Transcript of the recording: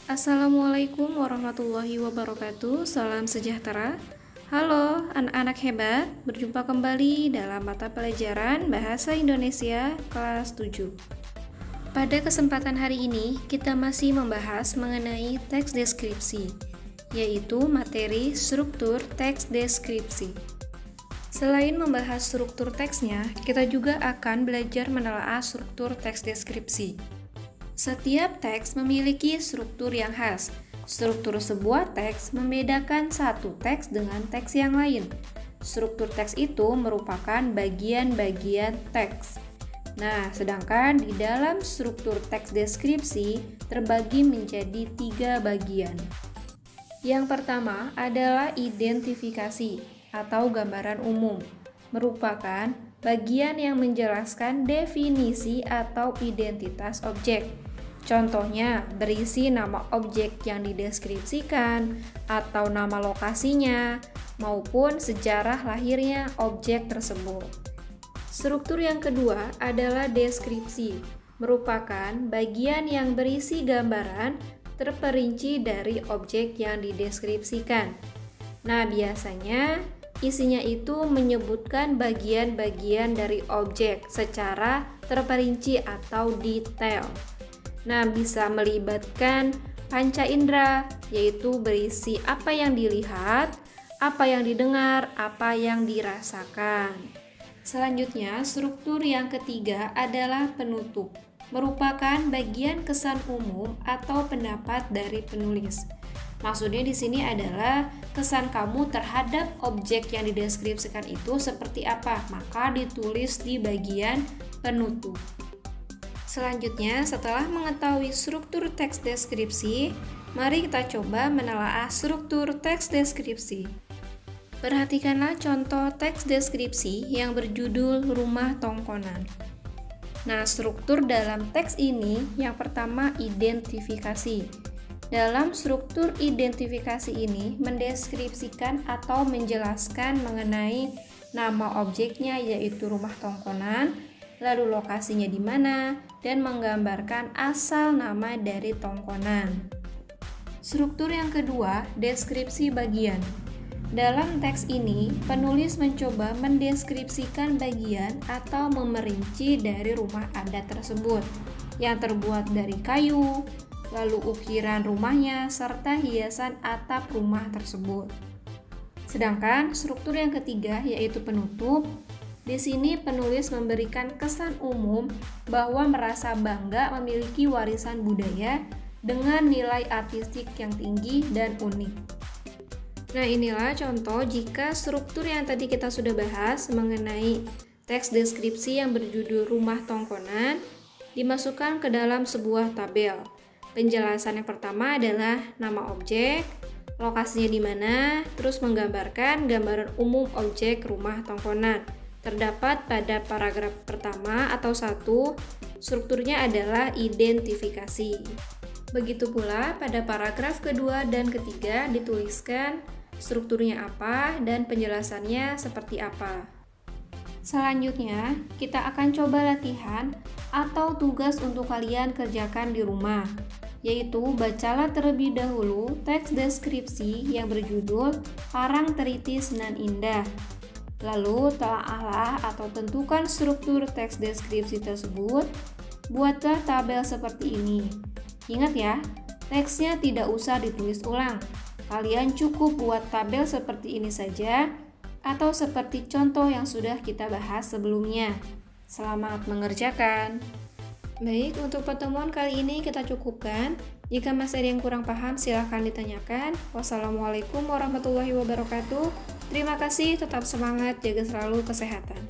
Assalamualaikum warahmatullahi wabarakatuh. Salam sejahtera. Halo anak-anak hebat, berjumpa kembali dalam mata pelajaran Bahasa Indonesia kelas 7. Pada kesempatan hari ini, kita masih membahas mengenai teks deskripsi, yaitu materi struktur teks deskripsi. Selain membahas struktur teksnya, kita juga akan belajar menelaah struktur teks deskripsi. Setiap teks memiliki struktur yang khas. Struktur sebuah teks membedakan satu teks dengan teks yang lain. Struktur teks itu merupakan bagian-bagian teks. Nah, sedangkan di dalam struktur teks deskripsi terbagi menjadi 3 bagian. Yang pertama adalah identifikasi atau gambaran umum, merupakan bagian yang menjelaskan definisi atau identitas objek. Contohnya, berisi nama objek yang dideskripsikan, atau nama lokasinya, maupun sejarah lahirnya objek tersebut. Struktur yang kedua adalah deskripsi, merupakan bagian yang berisi gambaran terperinci dari objek yang dideskripsikan. Nah, biasanya isinya itu menyebutkan bagian-bagian dari objek secara terperinci atau detail. Nah, bisa melibatkan panca indera, yaitu berisi apa yang dilihat, apa yang didengar, apa yang dirasakan. Selanjutnya, struktur yang ketiga adalah penutup, merupakan bagian kesan umum atau pendapat dari penulis. Maksudnya di sini adalah kesan kamu terhadap objek yang dideskripsikan itu seperti apa, maka ditulis di bagian penutup. Selanjutnya, setelah mengetahui struktur teks deskripsi, mari kita coba menelaah struktur teks deskripsi. Perhatikanlah contoh teks deskripsi yang berjudul Rumah Tongkonan. Nah, struktur dalam teks ini yang pertama identifikasi. Dalam struktur identifikasi ini mendeskripsikan atau menjelaskan mengenai nama objeknya yaitu rumah tongkonan, lalu lokasinya di mana, dan menggambarkan asal nama dari tongkonan. Struktur yang kedua, deskripsi bagian. Dalam teks ini, penulis mencoba mendeskripsikan bagian atau memerinci dari rumah adat tersebut yang terbuat dari kayu, lalu ukiran rumahnya, serta hiasan atap rumah tersebut. Sedangkan struktur yang ketiga yaitu penutup. Di sini penulis memberikan kesan umum bahwa merasa bangga memiliki warisan budaya dengan nilai artistik yang tinggi dan unik. Nah, inilah contoh jika struktur yang tadi kita sudah bahas mengenai teks deskripsi yang berjudul Rumah Tongkonan dimasukkan ke dalam sebuah tabel. Penjelasan yang pertama adalah nama objek, lokasinya di mana, terus menggambarkan gambaran umum objek rumah tongkonan. Terdapat pada paragraf pertama atau 1, strukturnya adalah identifikasi. Begitu pula pada paragraf kedua dan ketiga dituliskan strukturnya apa dan penjelasannya seperti apa. Selanjutnya, kita akan coba latihan atau tugas untuk kalian kerjakan di rumah, yaitu bacalah terlebih dahulu teks deskripsi yang berjudul Parangtritis Nan Indah. Lalu telaahlah atau tentukan struktur teks deskripsi tersebut. Buatlah tabel seperti ini. Ingat ya, teksnya tidak usah ditulis ulang. Kalian cukup buat tabel seperti ini saja atau seperti contoh yang sudah kita bahas sebelumnya. Selamat mengerjakan. Baik, untuk pertemuan kali ini kita cukupkan. Jika masih ada yang kurang paham, silahkan ditanyakan. Wassalamualaikum warahmatullahi wabarakatuh. Terima kasih, tetap semangat, jaga selalu kesehatan.